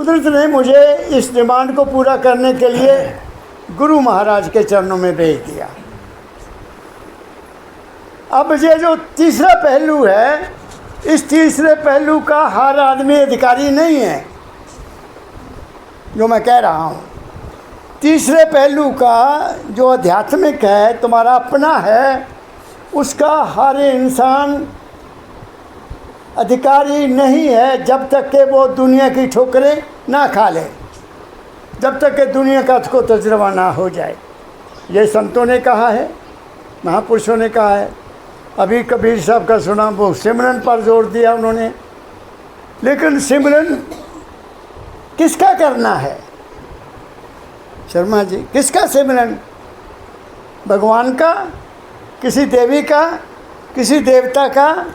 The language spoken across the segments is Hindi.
कुदरत ने मुझे इस डिमांड को पूरा करने के लिए गुरु महाराज के चरणों में भेज दिया। अब ये जो तीसरा पहलू है, इस तीसरे पहलू का हर आदमी अधिकारी नहीं है, जो मैं कह रहा हूँ। तीसरे पहलू का जो आध्यात्मिक है, तुम्हारा अपना है, उसका हर इंसान अधिकारी नहीं है जब तक कि वो दुनिया की ठोकरें ना खा ले, जब तक कि दुनिया का उसको तजुर्बा ना हो जाए। ये संतों ने कहा है, महापुरुषों ने कहा है। अभी कबीर साहब का सुना, वो सिमरन पर जोर दिया उन्होंने। लेकिन सिमरन किसका करना है शर्मा जी? किसका सिमरन? भगवान का, किसी देवी का, किसी देवता का,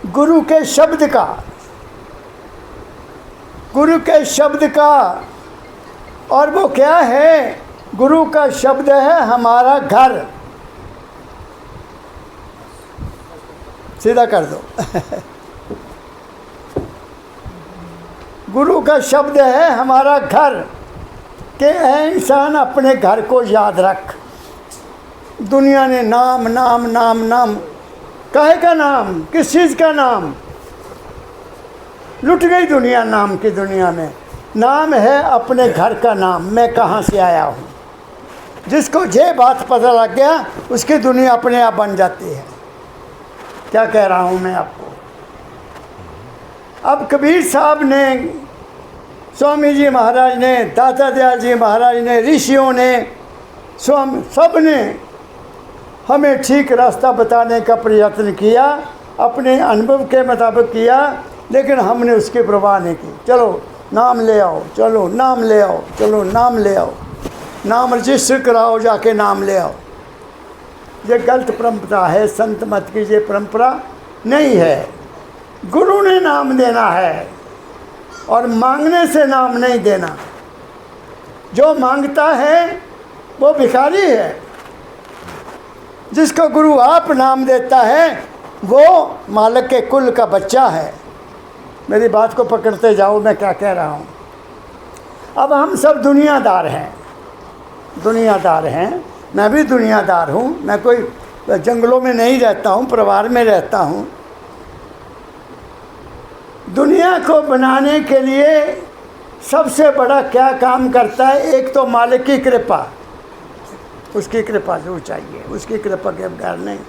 गुरु के शब्द का, गुरु के शब्द का। और वो क्या है? गुरु का शब्द है हमारा घर। सीधा कर दो। गुरु का शब्द है हमारा घर, कि ऐ इंसान अपने घर को याद रख। दुनिया ने नाम नाम नाम नाम, काहे का नाम? किस चीज़ का नाम? लुट गई दुनिया नाम की दुनिया में। नाम है अपने घर का नाम, मैं कहाँ से आया हूँ। जिसको ये बात पता लग गया, उसकी दुनिया अपने आप बन जाती है। क्या कह रहा हूँ मैं आपको? अब कबीर साहब ने, स्वामी जी महाराज ने, दाता दयाल जी महाराज ने, ऋषियों ने, स्वामी सब ने हमें ठीक रास्ता बताने का प्रयत्न किया, अपने अनुभव के मुताबिक किया, लेकिन हमने उसकी परवाह नहीं की। चलो नाम ले आओ, चलो नाम ले आओ, चलो नाम ले आओ, नाम रजिस्टर कराओ, जाके नाम ले आओ। ये गलत परंपरा है, संत मत की ये परंपरा नहीं है। गुरु ने नाम देना है और मांगने से नाम नहीं देना। जो मांगता है वो भिखारी है, जिसको गुरु आप नाम देता है वो मालिक के कुल का बच्चा है। मेरी बात को पकड़ते जाओ, मैं क्या कह रहा हूँ। अब हम सब दुनियादार हैं, दुनियादार हैं, मैं भी दुनियादार हूँ। मैं कोई जंगलों में नहीं रहता हूँ, परिवार में रहता हूँ। दुनिया को बनाने के लिए सबसे बड़ा क्या काम करता है? एक तो मालिक की कृपा, उसकी कृपा जरूर चाहिए, उसकी कृपा के बगैर नहीं।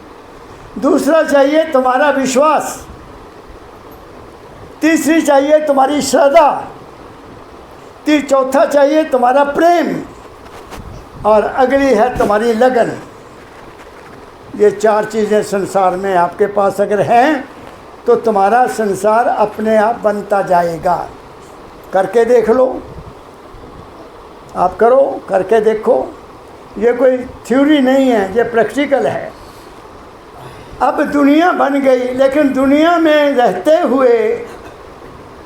दूसरा चाहिए तुम्हारा विश्वास, तीसरी चाहिए तुम्हारी श्रद्धा, चौथा चाहिए तुम्हारा प्रेम, और अगली है तुम्हारी लगन। ये चार चीज़ें संसार में आपके पास अगर हैं तो तुम्हारा संसार अपने आप बनता जाएगा। करके देख लो, आप करो, करके देखो। ये कोई थ्योरी नहीं है, ये प्रैक्टिकल है। अब दुनिया बन गई, लेकिन दुनिया में रहते हुए,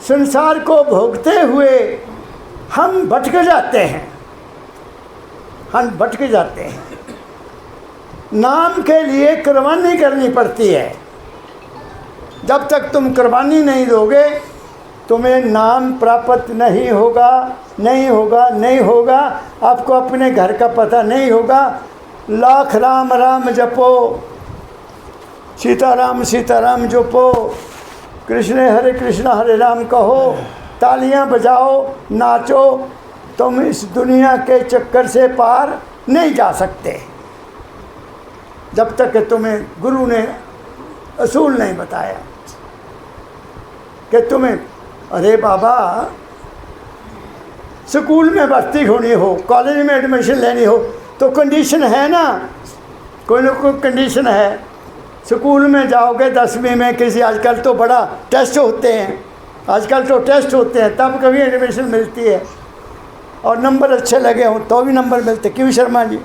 संसार को भोगते हुए हम भटक जाते हैं, हम भटक जाते हैं। नाम के लिए कुर्बानी करनी पड़ती है। जब तक तुम कुर्बानी नहीं दोगे, तुम्हें नाम प्राप्त नहीं होगा, नहीं होगा, नहीं होगा। आपको अपने घर का पता नहीं होगा। लाख राम राम जपो, सीताराम सीताराम जपो, कृष्ण हरे राम कहो, तालियां बजाओ, नाचो, तुम इस दुनिया के चक्कर से पार नहीं जा सकते जब तक कि तुम्हें गुरु ने असूल नहीं बताया कि तुम्हें, अरे बाबा, स्कूल में भर्ती होनी हो, कॉलेज में एडमिशन लेनी हो तो कंडीशन है ना, कोई ना कोई कंडीशन है। स्कूल में जाओगे 10वीं में, किसी आजकल तो बड़ा टेस्ट होते हैं, आजकल तो टेस्ट होते हैं, तब कभी एडमिशन मिलती है, और नंबर अच्छे लगे हों तो भी नंबर मिलते। क्यों शर्मा जी?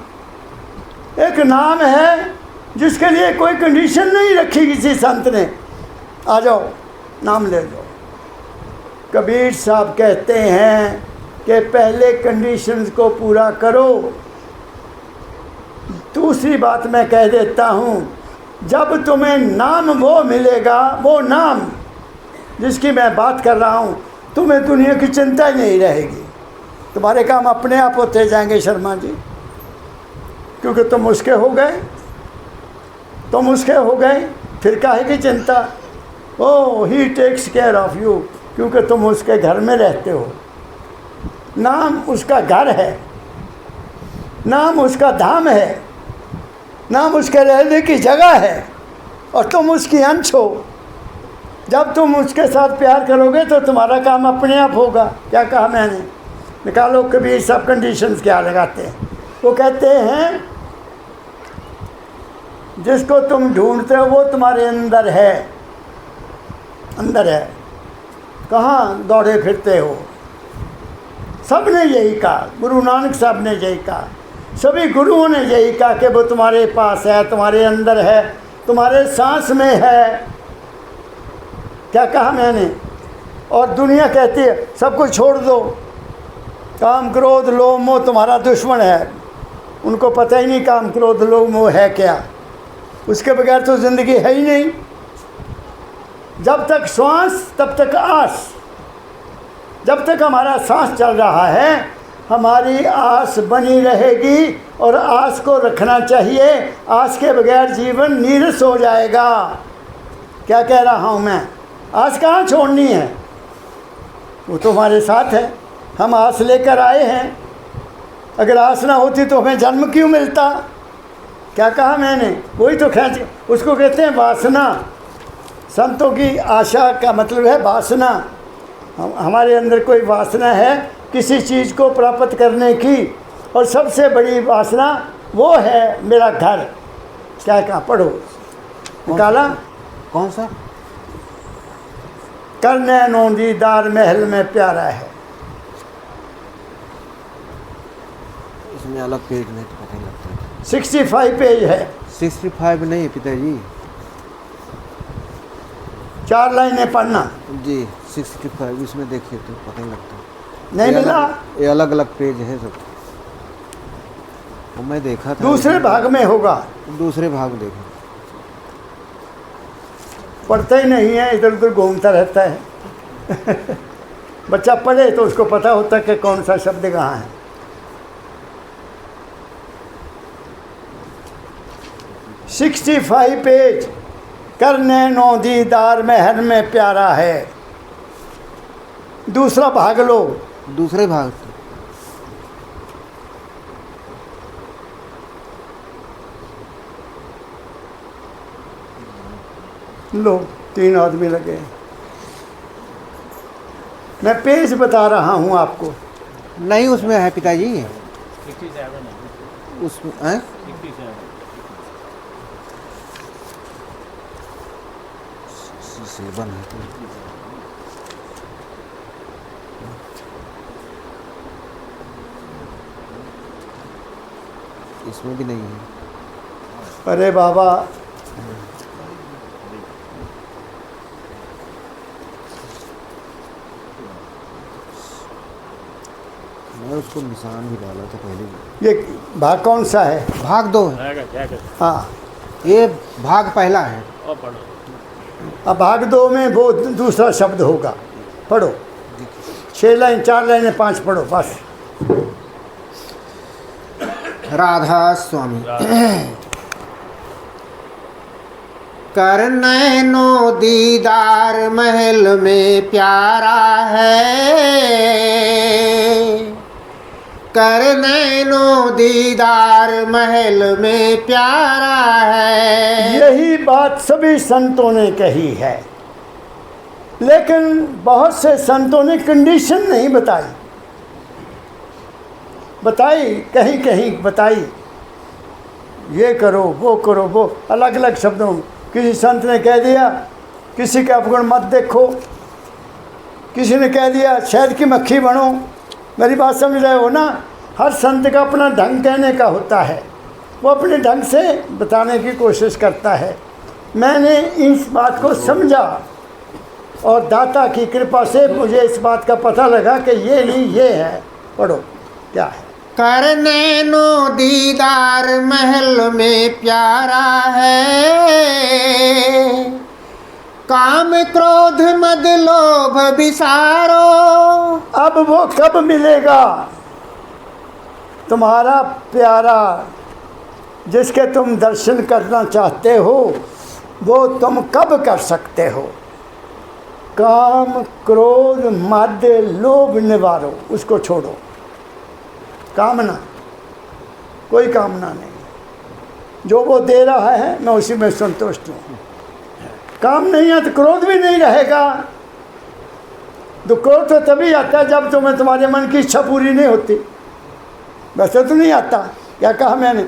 एक नाम है जिसके लिए कोई कंडीशन नहीं रखी किसी संत ने। आ जाओ, नाम ले लो। कबीर साहब कहते हैं कि पहले कंडीशंस को पूरा करो। दूसरी बात मैं कह देता हूँ, जब तुम्हें नाम वो मिलेगा, वो नाम जिसकी मैं बात कर रहा हूँ, तुम्हें दुनिया की चिंता ही नहीं रहेगी, तुम्हारे काम अपने आप होते जाएंगे शर्मा जी, क्योंकि तुम उसके हो गए, तुम उसके हो गए, फिर काहे की चिंता। ओ ही टेक्स केयर ऑफ यू, क्योंकि तुम उसके घर में रहते हो, नाम उसका घर है, नाम उसका धाम है, नाम उसके रहने की जगह है, और तुम उसकी अंश हो। जब तुम उसके साथ प्यार करोगे तो तुम्हारा काम अपने आप होगा। क्या कहा मैंने? निकालो कबीर सब कंडीशंस क्या लगाते हैं। वो कहते हैं जिसको तुम ढूंढते हो वो तुम्हारे अंदर है, अंदर है, कहाँ दौड़े फिरते हो। सब ने यही कहा, गुरु नानक साहब ने यही कहा, सभी गुरुओं ने यही कहा कि वो तुम्हारे पास है, तुम्हारे अंदर है, तुम्हारे सांस में है। क्या कहा मैंने? और दुनिया कहती है सब कुछ छोड़ दो, काम क्रोध लोभ मोह तुम्हारा दुश्मन है। उनको पता ही नहीं काम क्रोध लोभ मोह है क्या, उसके बगैर तो ज़िंदगी है ही नहीं। जब तक श्वास तब तक आस, जब तक हमारा सांस चल रहा है हमारी आस बनी रहेगी, और आस को रखना चाहिए। आस के बगैर जीवन नीरस हो जाएगा। क्या कह रहा हूँ मैं? आस कहाँ छोड़नी है, वो तो हमारे साथ है, हम आस लेकर आए हैं। अगर आस ना होती तो हमें जन्म क्यों मिलता? क्या कहा मैंने? वही तो खींच, उसको कहते हैं वासना। संतों की आशा का मतलब है वासना। हमारे अंदर कोई वासना है किसी चीज़ को प्राप्त करने की, और सबसे बड़ी वासना वो है मेरा घर। क्या कहा? पढ़ो, निकाला कौन सा? करने नो दीदार महल में प्यारा है। इसमें अलग पेज नहीं तो पता नहीं लगता। 65 पेज है, 65 नहीं है पिताजी 4 लाइनें पढ़ना। जी, 65 इसमें देखिए तो पता नहीं लगता। नहीं मिला? ये अलग अलग पेज है सब। वो मैं देखा था, दूसरे भाग में होगा, दूसरे भाग में देखा। पढ़ता ही नहीं है, इधर उधर घूमता रहता है। बच्चा पढ़े तो उसको पता होता है कि कौन सा शब्द कहाँ है। सिक्सटी 65 पेज, करने नो दीदार महल में प्यारा है। दूसरा भाग लो। दूसरे भाग लो, 3 आदमी लगे। मैं पेज बता रहा हूँ आपको। नहीं, उसमें है पिताजी, उसमें है 67 है तो। इसमें भी नहीं है। अरे बाबा, मैं उसको निशान भी डाला था पहले। ये भाग कौन सा है? भाग 2 है। हाँ, ये भाग पहला है। अब भाग 2 में वो दूसरा शब्द होगा। पढ़ो, 6 लाइन, 4 लाइनें 5 पढ़ो बस। राधा स्वामी। कर नैनो दीदार महल में प्यारा है, कर नैनो दीदार महल में प्यारा है। यही बात सभी संतों ने कही है, लेकिन बहुत से संतों ने कंडीशन नहीं बताई। बताई कहीं कहीं बताई, ये करो वो करो, वो अलग अलग शब्दों। किसी संत ने कह दिया किसी का अवगुण मत देखो, किसी ने कह दिया शहद की मक्खी बनो। मेरी बात समझ रहे हो ना? हर संत का अपना ढंग कहने का होता है, वो अपने ढंग से बताने की कोशिश करता है। मैंने इस बात को समझा और दाता की कृपा से मुझे इस बात का पता लगा कि ये नहीं ये है। पढ़ो क्या है। कर नैनो दीदार महल में प्यारा है, काम क्रोध मद लोभ विसारो। अब वो कब मिलेगा तुम्हारा प्यारा जिसके तुम दर्शन करना चाहते हो, वो तुम कब कर सकते हो? काम क्रोध मद लोभ निवारो, उसको छोड़ो। कामना, कोई कामना नहीं, जो वो दे रहा है मैं उसी में संतुष्ट हूँ। काम नहीं है तो क्रोध भी नहीं रहेगा। तो क्रोध तो तभी आता है जब तुम्हें तुम्हारे मन की इच्छा पूरी नहीं होती। वैसे तो नहीं आता, क्या कहा मैंने?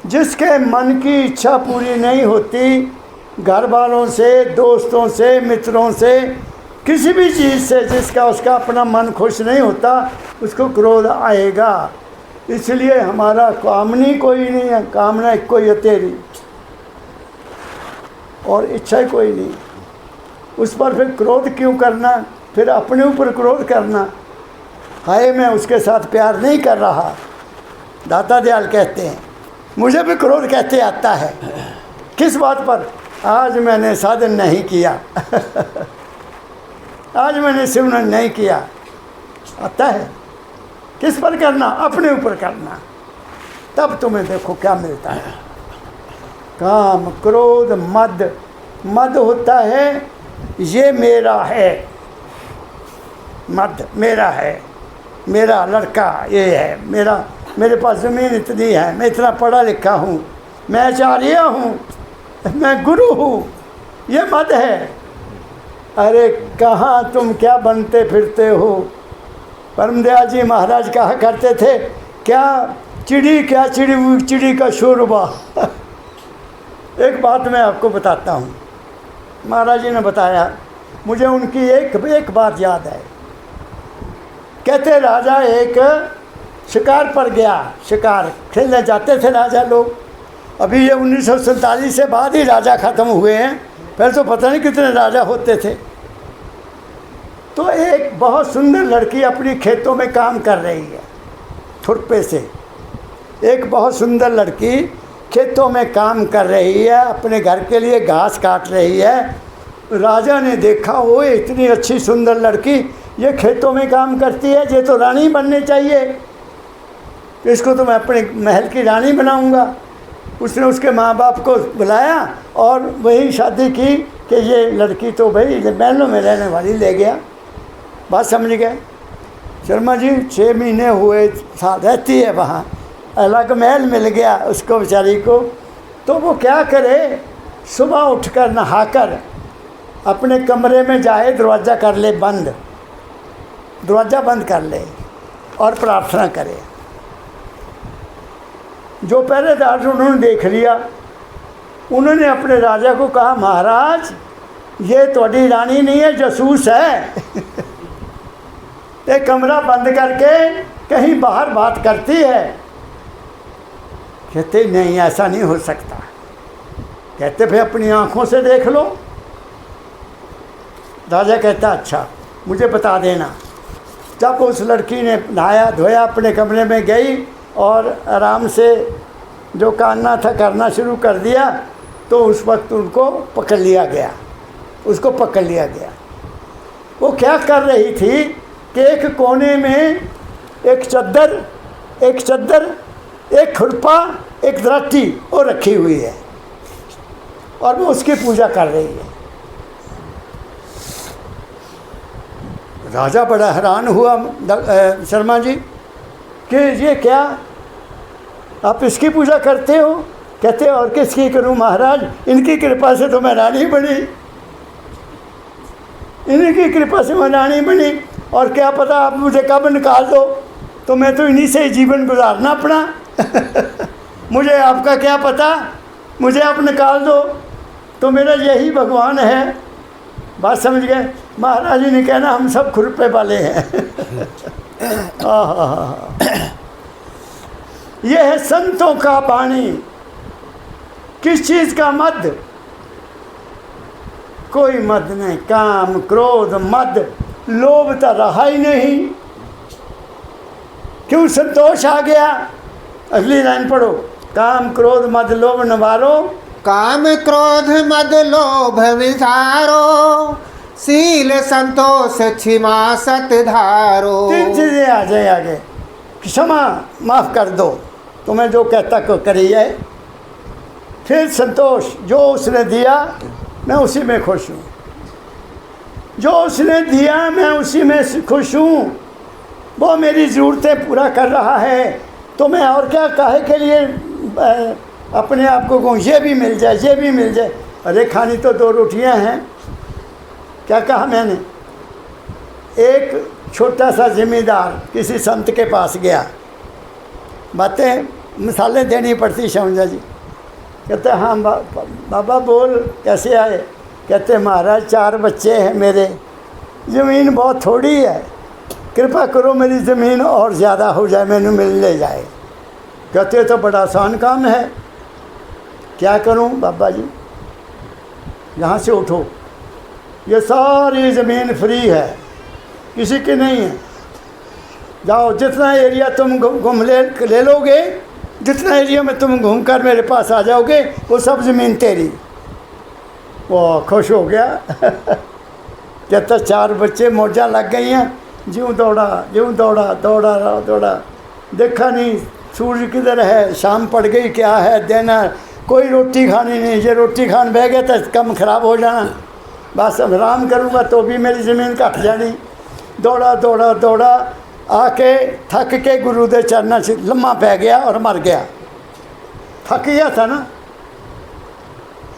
जिसके मन की इच्छा पूरी नहीं होती, घर वालों से, दोस्तों से, मित्रों से, किसी भी चीज़ से जिसका उसका अपना मन खुश नहीं होता, उसको क्रोध आएगा। इसलिए हमारा कामनी कोई नहीं है, कामना कोई है तेरी, और इच्छा कोई नहीं। उस पर फिर क्रोध क्यों करना? फिर अपने ऊपर क्रोध करना। हाय मैं उसके साथ प्यार नहीं कर रहा। दाता दयाल कहते हैं मुझे भी क्रोध कहते आता है। किस बात पर? आज मैंने साधन नहीं किया आज मैंने सिमरन नहीं किया। आता है। किस पर करना? अपने ऊपर करना। तब तुम्हें देखो क्या मिलता है। काम क्रोध मद, मद होता है ये मेरा है, मद मेरा है, मेरा लड़का ये है, मेरे पास ज़मीन इतनी है, मैं इतना पढ़ा लिखा हूँ, मैं आचार्य हूँ, मैं गुरु हूँ, ये मद है। अरे कहाँ तुम क्या बनते फिरते हो? परमदयाल जी महाराज कहा करते थे, क्या चिड़ी का शोरबा एक बात मैं आपको बताता हूँ। महाराज जी ने बताया, मुझे उनकी एक बात याद है। कहते राजा एक शिकार पर गया, शिकार खेलने जाते थे राजा लोग। अभी ये 1947 से बाद ही राजा ख़त्म हुए हैं, पहले तो पता नहीं कितने राजा होते थे। तो एक बहुत सुंदर लड़की अपनी खेतों में काम कर रही है, थुरपे से। एक बहुत सुंदर लड़की खेतों में काम कर रही है, अपने घर के लिए घास काट रही है। राजा ने देखा, वो इतनी अच्छी सुंदर लड़की ये खेतों में काम करती है, ये तो रानी बननी चाहिए, इसको तो मैं अपने महल की रानी बनाऊंगा। उसने उसके माँ बाप को बुलाया और वही शादी की कि ये लड़की तो भाई महलों में रहने वाली ले गया। बात समझ गए? शर्मा जी 6 महीने हुए, साल रहती है वहाँ, अलग महल मिल गया उसको बेचारी को। तो वो क्या करे, सुबह उठकर नहाकर अपने कमरे में जाए, दरवाज़ा कर ले बंद, दरवाज़ा बंद कर ले और प्रार्थना करे। जो पहरेदार उन्होंने देख लिया, उन्होंने अपने राजा को कहा, महाराज ये थोड़ी रानी नहीं है, जासूस है एक कमरा बंद करके कहीं बाहर बात करती है। कहते नहीं, ऐसा नहीं हो सकता। कहते फिर अपनी आँखों से देख लो। राजा कहता अच्छा मुझे बता देना। जब उस लड़की ने नहाया धोया, अपने कमरे में गई और आराम से जो करना था करना शुरू कर दिया, तो उस वक्त उनको पकड़ लिया गया, उसको पकड़ लिया गया। वो क्या कर रही थी कि एक कोने में एक चद्दर, एक खुरपा, एक दराटी वो रखी हुई है और वो उसकी पूजा कर रही है। राजा बड़ा हैरान हुआ, शर्मा जी, कि ये क्या आप इसकी पूजा करते हो? कहते और किसकी करूं महाराज, इनकी कृपा से तो मैं रानी बनी, इनकी कृपा से मैं रानी बनी, और क्या पता आप मुझे कब निकाल दो, तो मैं तो इन्हीं से जीवन गुजारना अपना मुझे आपका क्या पता, मुझे आप निकाल दो तो मेरा यही भगवान है। बात समझ गए? महाराज जी ने कहना हम सब खुरपे वाले हैं यह है संतों का वाणी। किस चीज़ का मद? कोई मद नहीं। काम क्रोध मद लोभ तो रहा ही नहीं। क्यों? संतोष आ गया। अगली लाइन पढ़ो, काम क्रोध मद लोभ निवारो, काम क्रोध मद लोभ विचारो, शील संतोष क्षमा सत धारो। 3 चीजें आ जाए आगे। क्षमा, माफ कर दो, तुम्हें जो कहता को करिए। फिर संतोष, जो उसने दिया मैं उसी में खुश हूँ, जो उसने दिया मैं उसी में खुश हूँ, वो मेरी ज़रूरतें पूरा कर रहा है, तो मैं और क्या काहे के लिए अपने आप को कहूँ ये भी मिल जाए, ये भी मिल जाए। अरे खानी तो 2 रोटियां हैं। क्या कहा मैंने? एक छोटा सा जिम्मेदार किसी संत के पास गया, बातें मिसालें देनी पड़ती शामजा जी। कहते हाँ बाबा बोल, कैसे आए? कहते महाराज 4 बच्चे हैं मेरे, ज़मीन बहुत थोड़ी है, कृपा करो मेरी ज़मीन और ज़्यादा हो जाए, मैंने मिल ले जाए। कहते तो बड़ा आसान काम है। क्या करूं बाबा जी? यहाँ से उठो, ये सारी ज़मीन फ्री है, किसी की नहीं है। जाओ, जितना एरिया तुम घूम ले लोगे, जितना एरिया में तुम घूमकर मेरे पास आ जाओगे, वो सब ज़मीन तेरी। वो खुश हो गया। कहता 4 बच्चे मौजा लग गई हैं, ज्यों दौड़ा दौड़ा, देखा नहीं सूरज किधर है, शाम पड़ गई, क्या है देना, कोई रोटी खानी नहीं। ये रोटी खान बह गया तो कम ख़राब हो जाना, बस अब आराम करूँगा तो भी मेरी ज़मीन घट जानी। दौड़ा आके थक के गुरु के चरणों से लम्मा पै गया और मर गया। थक गया था ना,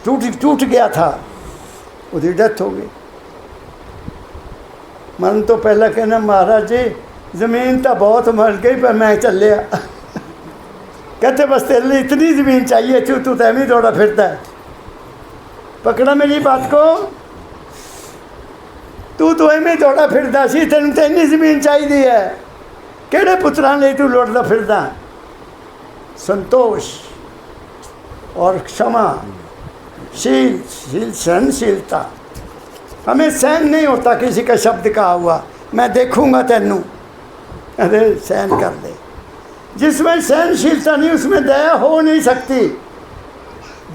टूट गया था, उसकी डेथ हो गई। मन तो पहला कहना महाराज जी ज़मीन तो बहुत मर गई पर मैं चल लिया। कहते बस तेरे लिए इतनी ज़मीन चाहिए, तू तो ही दौड़ा फिरता है। पकड़ा मेरी बात को, तू तो एवं दौड़ा फिरदा सी, तेन तो इन्नी ज़मीन चाहिए है, किहड़े पुत्रां लई तू लौटदा फिरदा? संतोष और क्षमा, शील सहनशीलता। हमें सहन नहीं होता किसी का शब्द कहा हुआ, मैं देखूंगा तेनू, अरे सहन कर दे। जिसमें सहनशीलता नहीं उसमें दया हो नहीं सकती।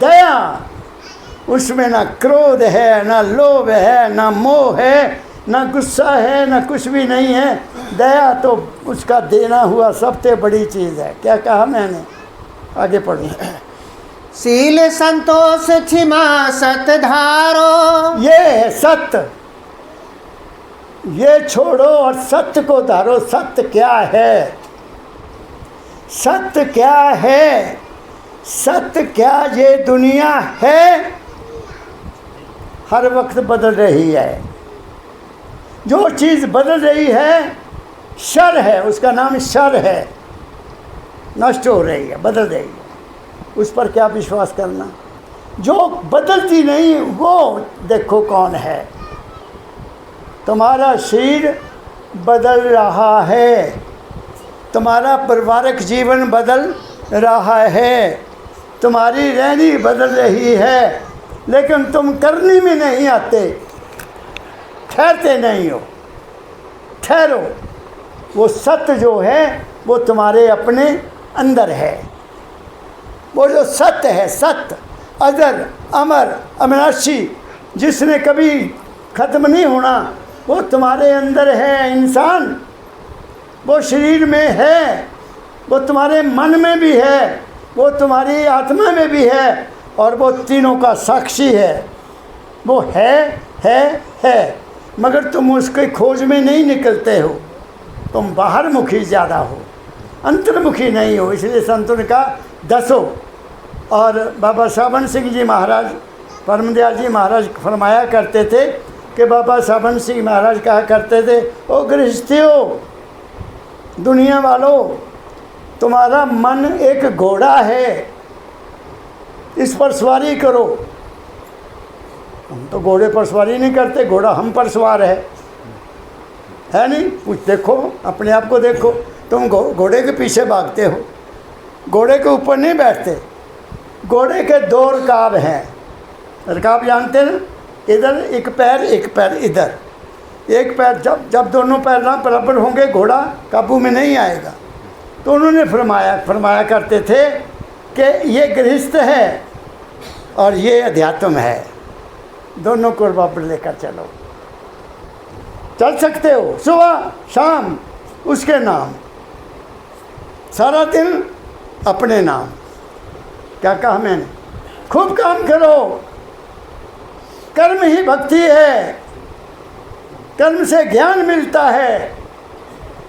दया, उसमें ना क्रोध है, ना लोभ है, ना मोह है, ना गुस्सा है, ना कुछ भी नहीं है। दया तो उसका देना हुआ सबसे बड़ी चीज़ है। क्या कहा मैंने? आगे पढ़ो। शील संतोष क्षमा सत धारो, ये है सत्य, ये छोड़ो और सत्य को धारो। सत्य क्या है? सत्य क्या है? सत्य क्या ये दुनिया है? हर वक्त बदल रही है। जो चीज़ बदल रही है शर है, उसका नाम शर है। नष्ट हो रही है, बदल रही है, उस पर क्या विश्वास करना? जो बदलती नहीं वो देखो कौन है। तुम्हारा शरीर बदल रहा है, तुम्हारा पारिवारिक जीवन बदल रहा है, तुम्हारी रहनी बदल रही है, लेकिन तुम करनी में नहीं आते, ठहरते नहीं हो। ठहरो, वो सत्य जो है वो तुम्हारे अपने अंदर है। वो जो सत्य है, सत्य अजर अमर अविनाशी, जिसने कभी ख़त्म नहीं होना, वो तुम्हारे अंदर है। इंसान वो शरीर में है, वो तुम्हारे मन में भी है, वो तुम्हारी आत्मा में भी है, और वो तीनों का साक्षी है। वो है, मगर तुम उसके खोज में नहीं निकलते हो। तुम बाहर मुखी ज़्यादा हो, अंतर्मुखी नहीं हो। इसलिए संतों ने कहा दसो। और बाबा सावन सिंह जी महाराज, परमदयाल जी महाराज फरमाया करते थे कि बाबा सावन सिंह महाराज कहा करते थे, ओ गृहस्थियों, दुनिया वालों, तुम्हारा मन एक घोड़ा है, इस पर सवारी करो। हम तो घोड़े पर सवारी नहीं करते, घोड़ा हम पर सवार है नहीं? कुछ देखो, अपने आप को देखो। तुम घोड़े के पीछे भागते हो, घोड़े के ऊपर नहीं बैठते। घोड़े के 2 रकाब हैं, रकाब जानते ना? इधर एक पैर इधर। एक पैर जब दोनों पैर ना बराबर होंगे घोड़ा काबू में नहीं आएगा। तो उन्होंने फरमाया करते थे कि ये गृहस्थ है, और ये अध्यात्म है। दोनों को बराबर लेकर चलो। चल सकते हो सुबह शाम उसके नाम, सारा दिन अपने नाम। क्या कहा मैंने? खूब काम करो। कर्म ही भक्ति है। कर्म से ज्ञान मिलता है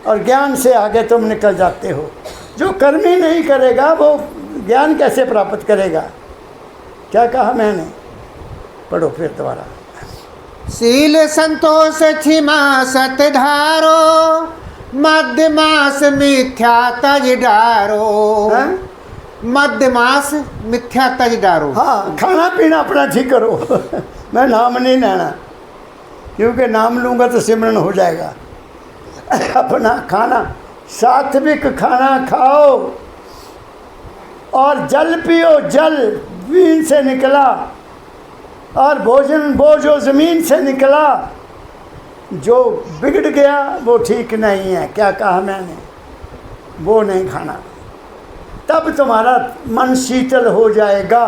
और ज्ञान से आगे तुम निकल जाते हो। जो कर्म ही नहीं करेगा वो ज्ञान कैसे प्राप्त करेगा? क्या कहा मैंने? पढ़ो फिर दोबारा। शील संतोष क्षमा सत धारो, मध्यमास मिथ्या तज डारो। हाँ? मध्यमास मिथ्या तज डारो। हाँ, खाना पीना अपना ठीक करो। मैं नाम नहीं लेना, क्योंकि नाम लूँगा तो सिमरन हो जाएगा। अपना खाना, सात्विक खाना खाओ और जल पियो। जल वीन से निकला और भोजन वो जो ज़मीन से निकला, जो बिगड़ गया वो ठीक नहीं है। क्या कहा मैंने? वो नहीं खाना। तब तुम्हारा मन शीतल हो जाएगा,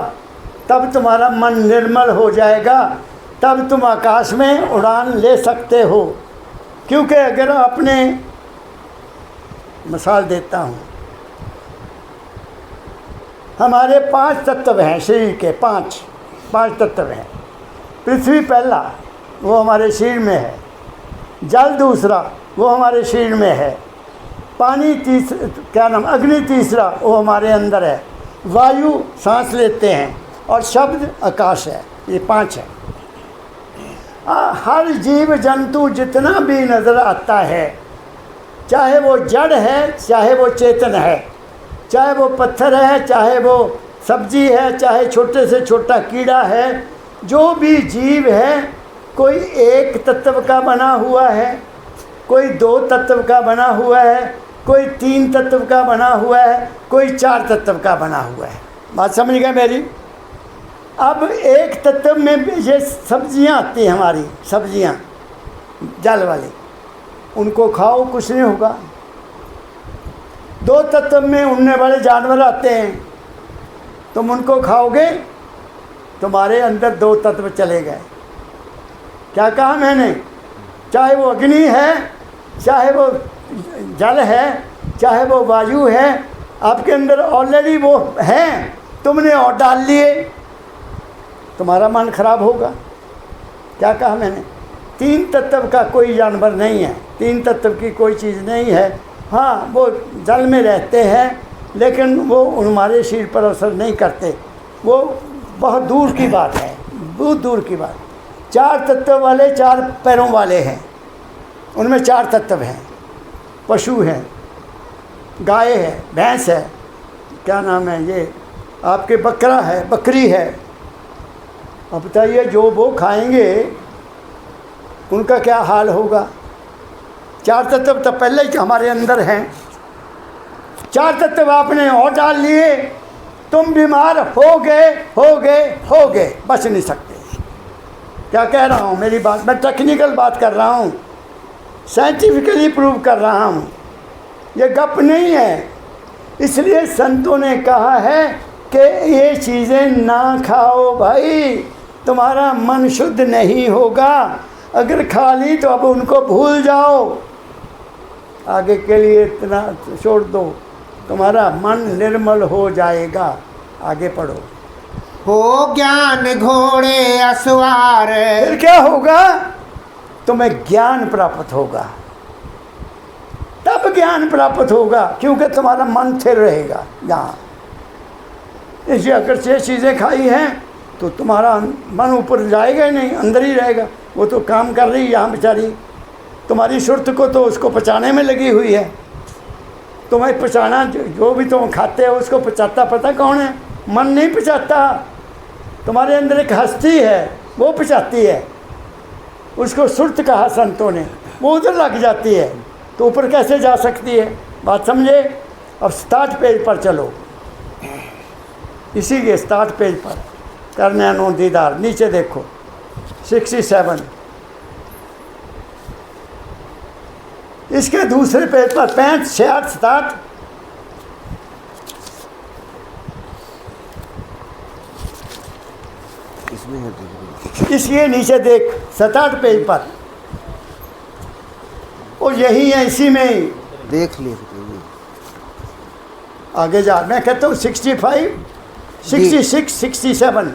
तब तुम्हारा मन निर्मल हो जाएगा, तब तुम आकाश में उड़ान ले सकते हो। क्योंकि अगर अपने मिसाल देता हूँ, हमारे 5 तत्व हैं शरीर के, 5 तत्व हैं। पृथ्वी पहला, वो हमारे शरीर में है। जल दूसरा, वो हमारे शरीर में है। पानी तीसरा, क्या नाम, अग्नि तीसरा, वो हमारे अंदर है। वायु सांस लेते हैं और शब्द आकाश है। ये 5 है। हर जीव जंतु जितना भी नज़र आता है, चाहे वो जड़ है चाहे वो चेतन है, चाहे वो पत्थर है चाहे वो सब्जी है, चाहे छोटे से छोटा कीड़ा है, जो भी जीव है कोई 1 तत्व का बना हुआ है, कोई 2 तत्व का बना हुआ है, कोई 3 तत्व का बना हुआ है, कोई 4 तत्व का बना हुआ है। बात समझ गए मेरी? अब 1 तत्व में ये सब्जियां आती हैं, हमारी सब्जियां जल वाली, उनको खाओ कुछ नहीं होगा। 2 तत्व में उड़ने वाले जानवर आते हैं, तुम उनको खाओगे, तुम्हारे अंदर 2 तत्व चले गए। क्या कहा मैंने? चाहे वो अग्नि है, चाहे वो जल है, चाहे वो वायु है, आपके अंदर ऑलरेडी वो हैं, तुमने और डाल लिए, तुम्हारा मन खराब होगा। क्या कहा मैंने? 3 तत्व का कोई जानवर नहीं है, 3 तत्व की कोई चीज़ नहीं है। हाँ, वो जल में रहते हैं, लेकिन वो हमारे शरीर पर असर नहीं करते। वो बहुत दूर की बात है, बहुत दूर की बात। 4 तत्व वाले 4 पैरों वाले हैं, उनमें 4 तत्व हैं। पशु हैं, गाय है, भैंस है, क्या नाम है ये आपके, बकरा है, बकरी है। अब बताइए, जो वो खाएंगे उनका क्या हाल होगा? 4 तत्व तो पहले ही हमारे अंदर हैं। 4 तत्व आपने और डाल लिए, तुम बीमार हो गए, बच नहीं सकते। क्या कह रहा हूँ? मेरी बात, मैं टेक्निकल बात कर रहा हूँ, साइंटिफिकली प्रूव कर रहा हूँ, ये गप नहीं है। इसलिए संतों ने कहा है कि ये चीज़ें ना खाओ भाई, तुम्हारा मन शुद्ध नहीं होगा। अगर खा ली तो अब उनको भूल जाओ, आगे के लिए इतना छोड़ दो, तुम्हारा मन निर्मल हो जाएगा। आगे पढ़ो। हो ज्ञान घोड़े असवार। फिर क्या होगा? तुम्हें ज्ञान प्राप्त होगा। तब ज्ञान प्राप्त होगा, क्योंकि तुम्हारा मन स्थिर रहेगा यहाँ। इसलिए अगर 6 चीज़ें खाई हैं तो तुम्हारा मन ऊपर जाएगा ही नहीं, अंदर ही रहेगा। वो तो काम कर रही है यहाँ बेचारी, तुम्हारी सुरत को तो उसको पचाने में लगी हुई है। तुम्हें पचाना, जो भी तुम खाते हो उसको पचाता पता कौन है? मन नहीं पचाता, तुम्हारे अंदर एक हस्ती है, वो पचाती है। उसको सुरत कहा संतों ने, वो उधर लग जाती है तो ऊपर कैसे जा सकती है? बात समझे? अब स्टार्ट पेज पर चलो, इसी के स्टार्ट पेज पर करने नो दीदार, नीचे देखो 67। इसके दूसरे पेज पर 65, 66, 67। इसमें है दिख रही। इसलिए नीचे देख 7-8 पेज पर, और यही है, इसी में ही देख लिए थे। आगे जा। मैं कहता हूँ 65, 66, 67।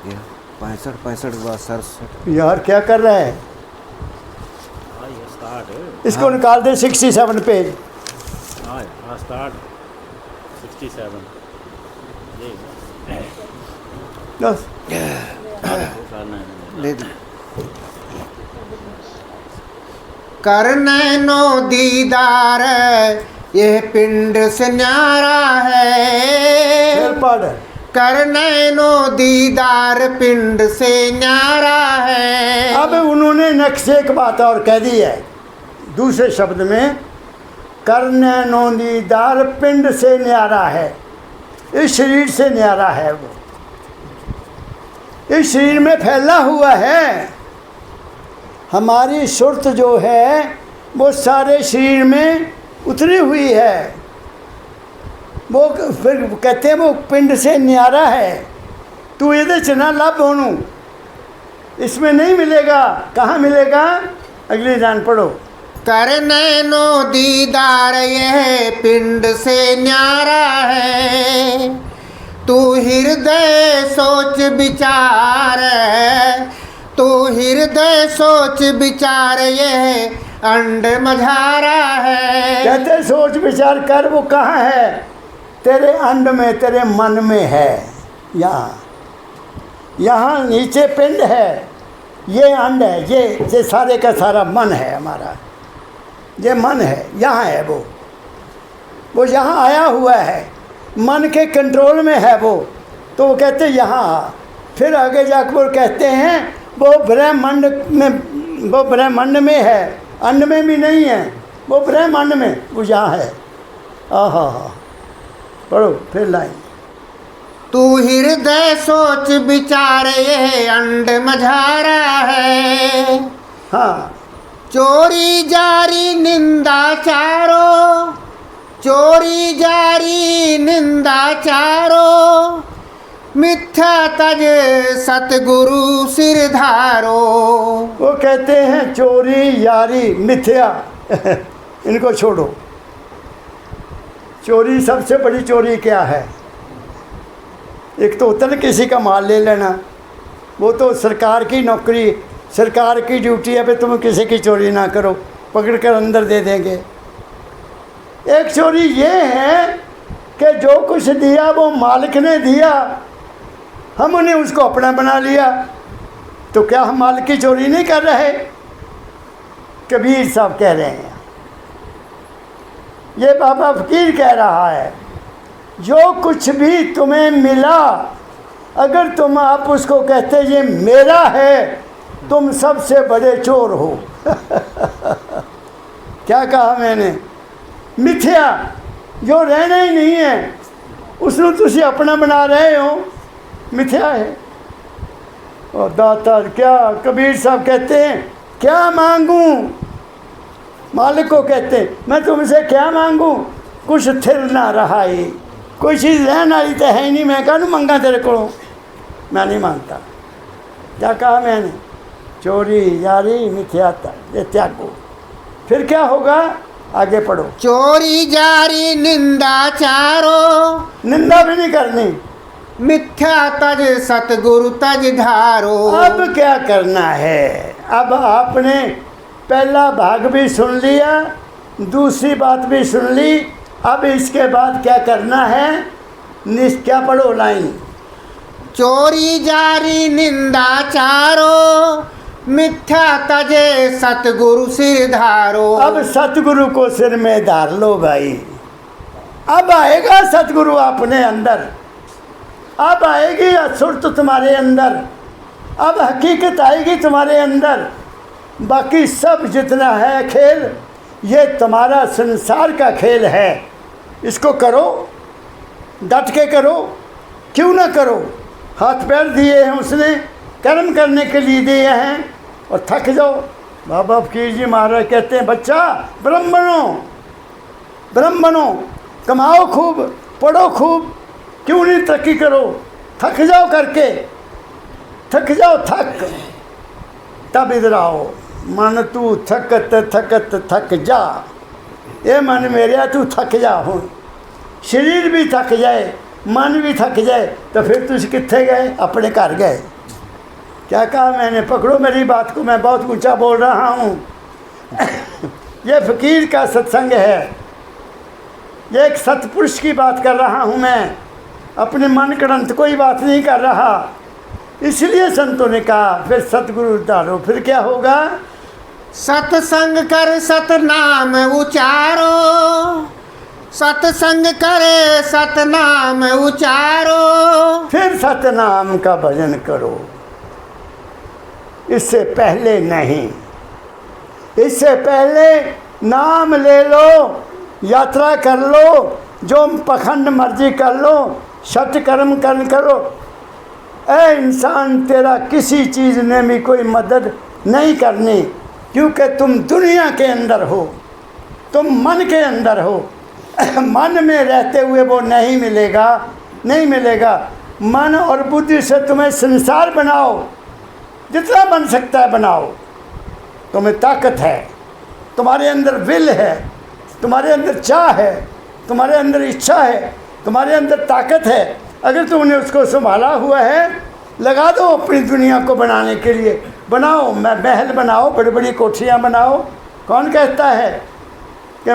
ये 65, 65 के बाद 67। यार क्या कर रहा है, हाँ ये स्टार्ट है। इसको निकाल दे 67 पेज। हाँ हाँ स्टार्ट 67 ये बस करना है। ले दी। कर नैनो दीदार यह पिंड से न्यारा है। फिर पढ़। कर नैनो दीदार पिंड से न्यारा है। अब उन्होंने नेक्स्ट एक बात और कह दी है दूसरे शब्द में, करने नोदीदार पिंड से न्यारा है, इस शरीर से न्यारा है, वो इस शरीर में फैला हुआ है। हमारी सुरत जो है वो सारे शरीर में उतरी हुई है, वो फिर कहते हैं वो पिंड से न्यारा है। तू ये चना लाभ होनू, इसमें नहीं मिलेगा। कहाँ मिलेगा, अगली लाइन पढ़ो। कर नैनो दीदार यह पिंड से न्यारा है। तू हृदय सोच विचार, तू हृदय सोच विचार यह अंड मझारा है। कहते सोच विचार कर, वो कहाँ है, तेरे अंड में, तेरे मन में है। यहाँ नीचे पिंड है, ये अंड है, ये सारे का सारा मन है हमारा, ये मन है, यहाँ है वो यहाँ आया हुआ है, मन के कंट्रोल में है वो। तो वो कहते हैं यहाँ आ। फिर आगे जाकर वो कहते हैं वो ब्रह्मांड में, वो ब्रह्मांड में है, अंड में भी नहीं है, वो ब्रह्मांड में, वो यहाँ है। आहा हा, पढ़ो फिर लाइन। तू हृदय सोच विचार यह अंड मझारा है। हाँ, चोरी जारी निंदा चारो, चोरी जारी निंदा चारो, मिथ्या तज सतगुरु सिर धारो। वो कहते हैं चोरी यारी मिथ्या इनको छोड़ो। चोरी, सबसे बड़ी चोरी क्या है, एक तो होता ना किसी का माल ले लेना, वो तो सरकार की नौकरी, सरकार की ड्यूटी है, पे तुम किसी की चोरी ना करो, पकड़ कर अंदर दे देंगे। एक चोरी ये है कि जो कुछ दिया वो मालिक ने दिया, हमने उसको अपना बना लिया, तो क्या हम मालिक की चोरी नहीं कर रहे। कबीर साहब कह रहे हैं, ये बाबा फकीर कह रहा है, जो कुछ भी तुम्हें मिला अगर तुम आप उसको कहते ये मेरा है, तुम सबसे बड़े चोर हो। क्या कहा मैंने, मिथ्या जो रहना ही नहीं है उसको तुसी अपना बना रहे हो, मिथ्या है। और दाता क्या, कबीर साहब कहते हैं क्या मांगूं, मालिक को कहते हैं मैं तुमसे क्या मांगूं, कुछ थिर ना रहा ही, कोई चीज़ रहने वाली तो है ही नहीं, मैं कहूँ मंगा तेरे को, मैं नहीं मांगता। क्या कहा मैंने, चोरी यारी मिथ्याता ये त्यागो। फिर क्या होगा, आगे पढ़ो। चोरी जारी निंदा चारो, निंदा भी नहीं करनी, मिथ्या तज सतगुरु तज धारो। अब क्या करना है, अब आपने पहला भाग भी सुन लिया, दूसरी बात भी सुन ली, अब इसके बाद क्या करना है, क्या पढ़ो लाइन। चोरी जारी निंदा चारो, मिथ्या तजे सतगुरु सिर धारो। अब सतगुरु को सिर में धार लो भाई, अब आएगा सतगुरु अपने अंदर, अब आएगी असुरत तुम्हारे अंदर, अब हकीकत आएगी तुम्हारे अंदर। बाकी सब जितना है खेल, ये तुम्हारा संसार का खेल है, इसको करो, डट के करो, क्यों ना करो। हाथ पैर दिए हैं उसने, कर्म करने के लिए दिए हैं, और थक जाओ। बाबा फकीर जी महाराज कहते हैं बच्चा ब्रह्म बनो, ब्रह्म बनो, कमाओ खूब, पढ़ो खूब, क्यों नहीं तरक्की करो? थक जाओ करके, थक जाओ, तब इधर आओ। मन तू थकत थकत थक जा, ये मन मेरे तू थक जा। हूँ शरीर भी थक जाए, मन भी थक जाए, तो फिर तुझ कित्थे गए? अपने घर गए। क्या कहा मैंने? पकड़ो मेरी बात को, मैं बहुत ऊंचा बोल रहा हूँ। ये फकीर का सत्संग है, ये एक सतपुरुष की बात कर रहा हूँ मैं, अपने मन गढ़ंत कोई बात नहीं कर रहा। इसलिए संतों ने कहा फिर सतगुरु उतारो। फिर क्या होगा? सत्संग कर सतनाम उचारो, सत्संग करे सतनाम उचारो। फिर सतनाम का भजन करो, इससे पहले नहीं। इससे पहले नाम ले लो, यात्रा कर लो, जो पखंड मर्जी कर लो, सत्कर्म कर्म करो। ऐ इंसान, तेरा किसी चीज़ ने भी कोई मदद नहीं करनी, क्योंकि तुम दुनिया के अंदर हो, तुम मन के अंदर हो। मन में रहते हुए वो नहीं मिलेगा, नहीं मिलेगा। मन और बुद्धि से तुम्हें संसार बनाओ, जितना बन सकता है बनाओ। तुम्हें ताकत है, तुम्हारे अंदर विल है, तुम्हारे अंदर चाह है, तुम्हारे अंदर इच्छा है, तुम्हारे अंदर ताकत है। अगर तुमने उसको संभाला हुआ है, लगा दो अपनी दुनिया को बनाने के लिए। बनाओ, महल बनाओ, बड़ी बड़ी कोठरियाँ बनाओ। कौन कहता है कि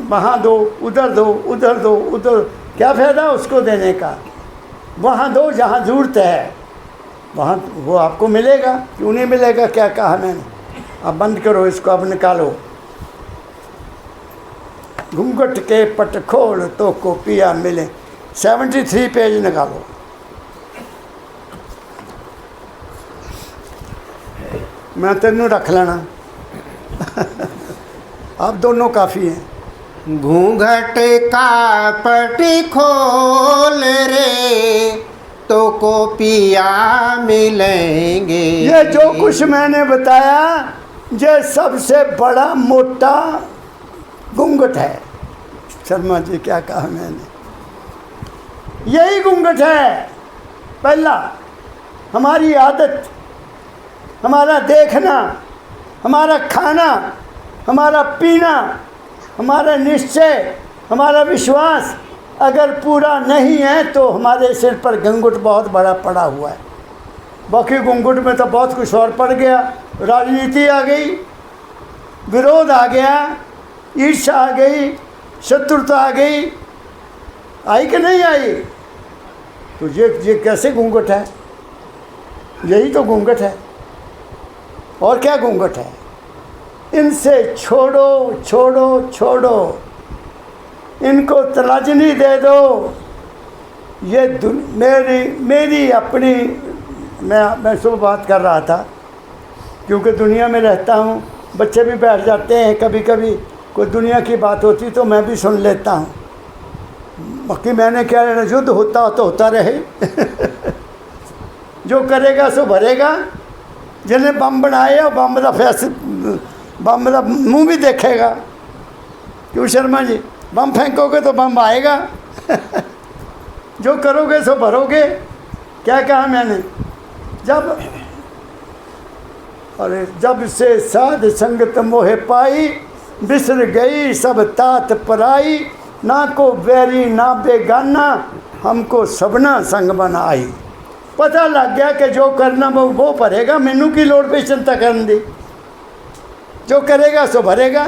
वहाँ दो, उधर दो, उधर दो, उधर? क्या फ़ायदा उसको देने का? वहाँ दो जहाँ ज़रूरत है, वहाँ वो आपको मिलेगा। क्यों नहीं मिलेगा? क्या कहा मैंने? अब बंद करो इसको, अब निकालो। घूंघट के पट खोल तो को पिया मिले। 73 पेज निकालो। मैं तेनू रख लेना। अब दोनों काफ़ी हैं। घूंघट का पट खोल रे तो को पिया मिलेंगे। ये जो कुछ मैंने बताया, ये सबसे बड़ा मोटा घूंघट है। शर्मा जी, क्या कहा मैंने? यही घूंघट है। पहला हमारी आदत, हमारा देखना, हमारा खाना, हमारा पीना, हमारा निश्चय, हमारा विश्वास अगर पूरा नहीं है तो हमारे सिर पर घूंघट बहुत बड़ा पड़ा हुआ है। बाकी घूंघट में तो बहुत कुछ और पड़ गया। राजनीति आ गई, विरोध आ गया, ईर्ष्या आ गई, शत्रुता आ गई। आई कि नहीं आई? तो ये कैसे घूंघट है? यही तो घूंघट है। और क्या घूंघट है? इनसे छोड़ो, छोड़ो, छोड़ो। इनको तलाजनी दे दो। ये मेरी अपनी, मैं सुबह बात कर रहा था, क्योंकि दुनिया में रहता हूँ। बच्चे भी बैठ जाते हैं, कभी कभी कोई दुनिया की बात होती तो मैं भी सुन लेता हूँ। बाकी मैंने क्या लेना, युद्ध होता तो होता रहे। जो करेगा सो भरेगा। जिन्हें बम बनाए और बम का बम का मुँह भी देखेगा। क्यों शर्मा जी? बम फेंकोगे तो बम आएगा। जो करोगे सो भरोगे। क्या कहा मैंने? जब से साध संगत मोहे पाई, बिसर गई सब तात पराई। ना को बैरी ना बेगाना, हमको सबना संग बनाई। पता लग गया कि जो करना वो भरेगा। मैनू की लोड़ पे चिंता करने दी। जो करेगा सो भरेगा।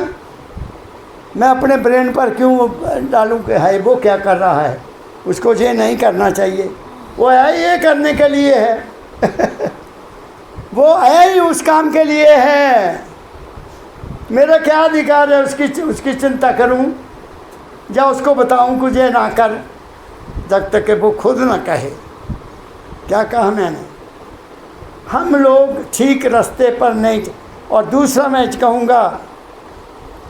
मैं अपने ब्रेन पर क्यों डालूं कि हाय वो क्या कर रहा है, उसको ये नहीं करना चाहिए। वो आया ये करने के लिए है। वो आया ही उस काम के लिए है। मेरा क्या अधिकार है उसकी चिंता करूं या उसको बताऊं कुछ ये ना कर, जब तक कि वो खुद ना कहे। क्या कहा मैंने? हम लोग ठीक रास्ते पर नहीं। और दूसरा मैं कहूँगा,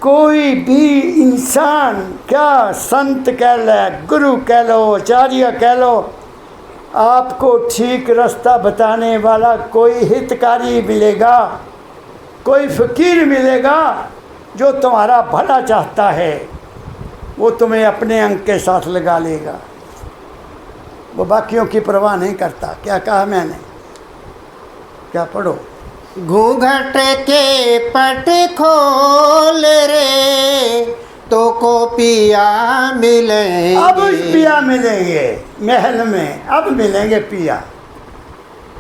कोई भी इंसान, क्या संत कह लो, गुरु कह लो, आचार्य कह लो, आपको ठीक रास्ता बताने वाला कोई हितकारी मिलेगा, कोई फ़कीर मिलेगा जो तुम्हारा भला चाहता है। वो तुम्हें अपने अंक के साथ लगा लेगा, वो बाकियों की परवाह नहीं करता। क्या कहा मैंने? क्या पढ़ो? घूंघट के पट खोल रे तो को पिया मिलेंगे। अब पिया मिलेंगे महल में, अब मिलेंगे पिया,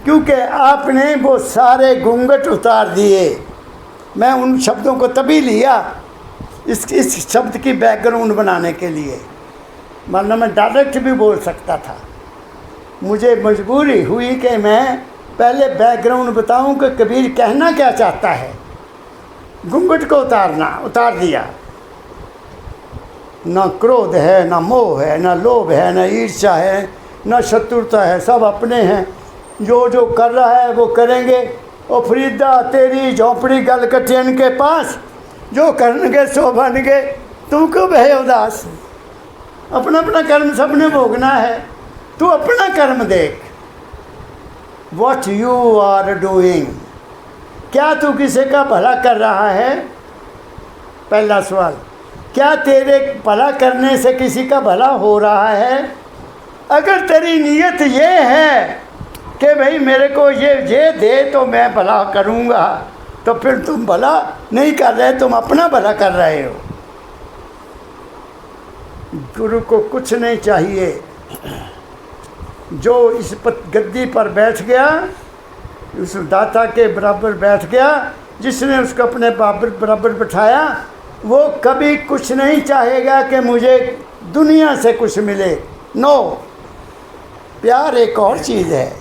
क्योंकि आपने वो सारे घूंघट उतार दिए। मैं उन शब्दों को तभी लिया इस शब्द की बैकग्राउंड बनाने के लिए, वरना मैं डायरेक्ट भी बोल सकता था। मुझे मजबूरी हुई कि मैं पहले बैकग्राउंड बताऊं कि कबीर कहना क्या चाहता है। घूंघट को उतार दिया। ना क्रोध है, ना मोह है, ना लोभ है, ना ईर्ष्या है, ना शत्रुता है, सब अपने हैं। जो कर रहा है वो करेंगे। ओ फरीदा तेरी झोंपड़ी गल कटियन के पास, जो करनगे सो बनगे, तुम क्यों भय उदास। अपना अपना कर्म सबने भोगना है, तू अपना कर्म देख। वॉट यू आर डूइंग, क्या तू किसी का भला कर रहा है? पहला सवाल, क्या तेरे भला करने से किसी का भला हो रहा है? अगर तेरी नीयत ये है कि भाई मेरे को ये दे तो मैं भला करूँगा, तो फिर तुम भला नहीं कर रहे, तुम अपना भला कर रहे हो। गुरु को कुछ नहीं चाहिए। जो इस गद्दी पर बैठ गया, उस दाता के बराबर बैठ गया, जिसने उसको अपने बराबर बिठाया, वो कभी कुछ नहीं चाहेगा कि मुझे दुनिया से कुछ मिले। नो, प्यार एक और चीज़ है।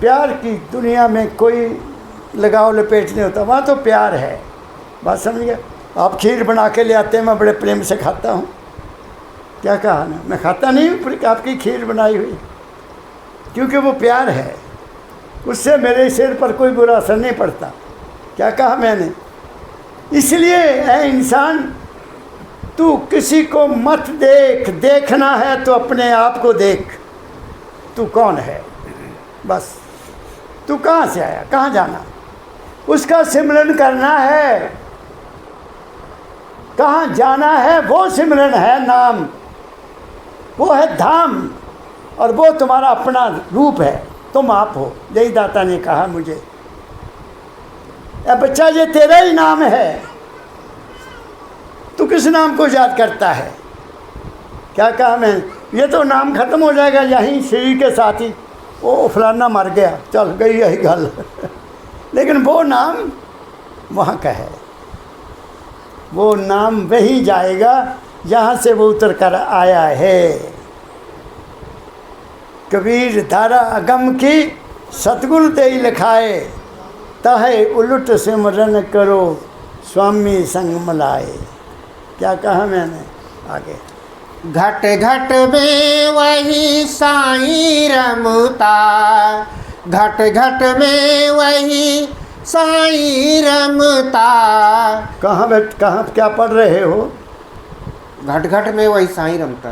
प्यार की दुनिया में कोई लगाव लपेट नहीं होता, वहाँ तो प्यार है। बात समझ गया? आप खीर बना के ले आते हैं, मैं बड़े प्रेम से खाता हूँ। क्या कहा ना, मैं खाता नहीं हूँ आपकी खीर बनाई हुई, क्योंकि वो प्यार है, उससे मेरे सिर पर कोई बुरा असर नहीं पड़ता। क्या कहा मैंने? इसलिए है इंसान, तू किसी को मत देख, देखना है तो अपने आप को देख, तू कौन है। बस तू कहाँ से आया, कहाँ जाना, उसका सिमरन करना है। कहाँ जाना है वो सिमरन है, नाम वो है धाम, और वो तुम्हारा अपना रूप है, तुम आप हो। यही दाता ने कहा मुझे, बच्चा ये तेरा ही नाम है, तू किस नाम को याद करता है। क्या कहा मैं? ये तो नाम खत्म हो जाएगा यहीं शरीर के साथ ही। ओ फलाना मर गया, चल गई यही गल लेकिन वो नाम वहाँ का है, वो नाम वही जाएगा जहाँ से वो उतर कर आया है। कबीर धारा अगम की सतगुरु ते लिखाए, ताहे उलट सिमरन करो स्वामी संग मलाए। क्या कहा मैंने आगे? घट घट में वही साईं रमता, घट घट में वही साईं रमता। कहाँ क्या पढ़ रहे हो? घट घट में वही साईं रमता,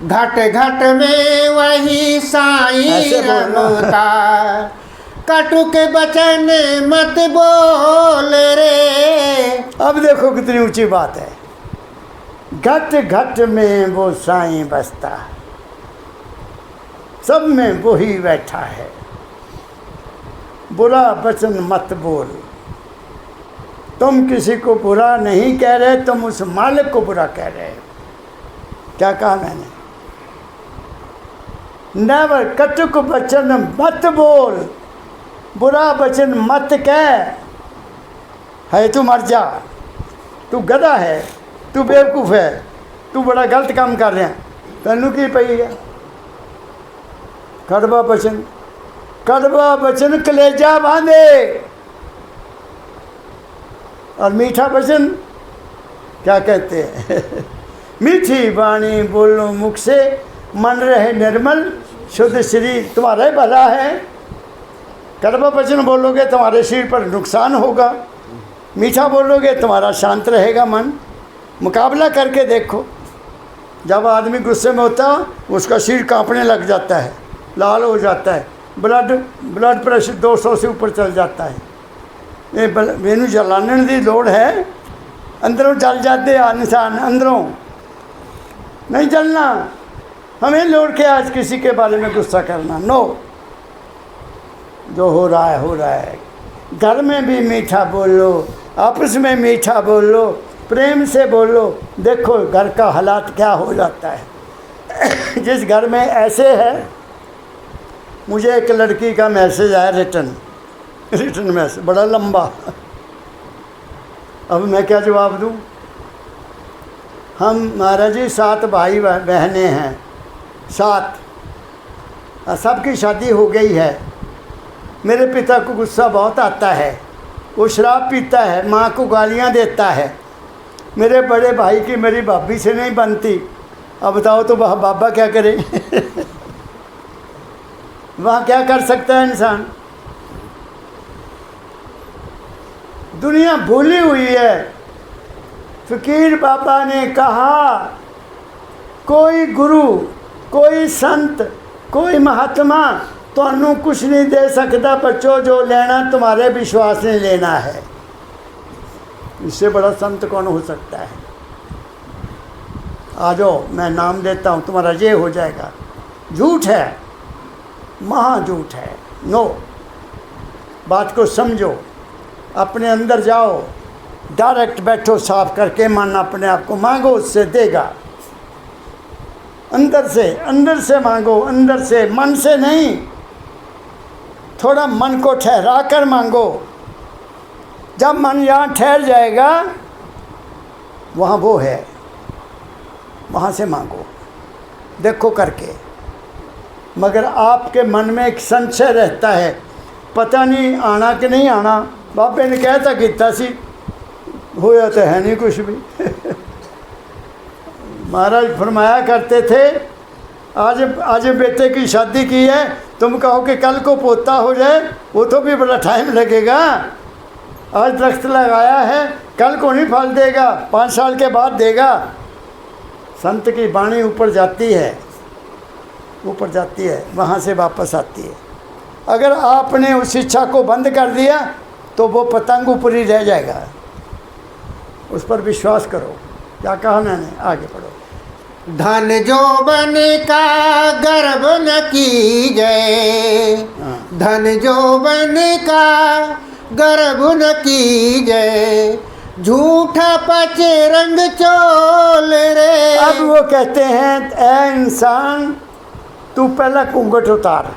घट घट में वही साईं रमता। कटुक बचन मत बोल रे। अब देखो कितनी ऊंची बात है। घट घट में वो साईं बसता, सब में वो ही बैठा है। बुरा वचन मत बोल। तुम किसी को बुरा नहीं कह रहे, तुम उस मालिक को बुरा कह रहे हो। क्या कहा मैंने? नेवर, कटुक वचन मत बोल, बुरा वचन मत कह। है तू मर जा, तू गधा है, तू बेवकूफ़ है, तू बड़ा गलत काम कर रहा है, तेनू की पई है। कड़वा वचन, कड़वा वचन कलेजा बांधे, और मीठा वचन क्या कहते हैं मीठी वाणी बोलो मुख से, मन रहे निर्मल शुद्ध शरीर तुम्हारा ही भला है। कड़वा वचन बोलोगे तुम्हारे शरीर पर नुकसान होगा, मीठा बोलोगे तुम्हारा शांत रहेगा मन। मुकाबला करके देखो, जब आदमी गुस्से में होता उसका शरीर कांपने लग जाता है, लाल हो जाता है, ब्लड प्रेशर 200 से ऊपर चल जाता है। ये मैनू जलाने की लोड़ है, अंदरों जल जाते हैं इंसान, अंदरों नहीं जलना। हमें लौट के आज किसी के बारे में गुस्सा करना, नो। जो हो रहा है हो रहा है। घर में भी मीठा बोलो, आपस में मीठा बोलो, प्रेम से बोलो। देखो घर का हालात क्या हो जाता है। जिस घर में ऐसे है, मुझे एक लड़की का मैसेज आया, रिटर्न मैसेज, बड़ा लंबा। अब मैं क्या जवाब दूँ। हम महाराज जी 7 भाई बहनें हैं, 7, सबकी शादी हो गई है। मेरे पिता को गुस्सा बहुत आता है, वो शराब पीता है, माँ को गालियाँ देता है। मेरे बड़े भाई की मेरी भाभी से नहीं बनती। अब बताओ तो बाबा क्या करे। वहाँ क्या कर सकता है इंसान। दुनिया भूली हुई है। फ़कीर बाबा ने कहा, कोई गुरु, कोई संत, कोई महात्मा तुहानू कुछ नहीं दे सकता बच्चों, जो लेना तुम्हारे विश्वास ने लेना है। इससे बड़ा संत कौन हो सकता है। आ जाओ, मैं नाम देता हूँ, तुम्हारा ये हो जाएगा। झूठ है, महा झूठ है। नो, बात को समझो, अपने अंदर जाओ, डायरेक्ट बैठो, साफ करके मन अपने आप को मांगो, उससे देगा। अंदर से मांगो, अंदर से, मन से नहीं। थोड़ा मन को ठहरा कर मांगो। जब मन यहाँ ठहर जाएगा, वहाँ वो है, वहाँ से मांगो, देखो करके। मगर आपके मन में एक संशय रहता है, पता नहीं आना कि नहीं आना। बाबे ने कहता किता सी, होया तो है नहीं कुछ भी। महाराज फरमाया करते थे, आज बेटे की शादी की है, तुम कहो कि कल को पोता हो जाए, वो तो भी बड़ा टाइम लगेगा। आज दरख्त लगाया है, कल को नहीं फल देगा, 5 साल के बाद देगा। संत की वाणी ऊपर जाती है, ऊपर जाती है, वहाँ से वापस आती है। अगर आपने उस इच्छा को बंद कर दिया तो वो पतंग ऊपर ही रह जाएगा। उस पर विश्वास करो। क्या कहा मैंने, आगे पढ़ो। धन जोबन का गर्व न कीजिए, धन जोबन का गर्व न कीजिए, झूठा पचे रंग चोल रे। अब वो कहते हैं, ऐ इंसान, तू पहला घूंघट उतार,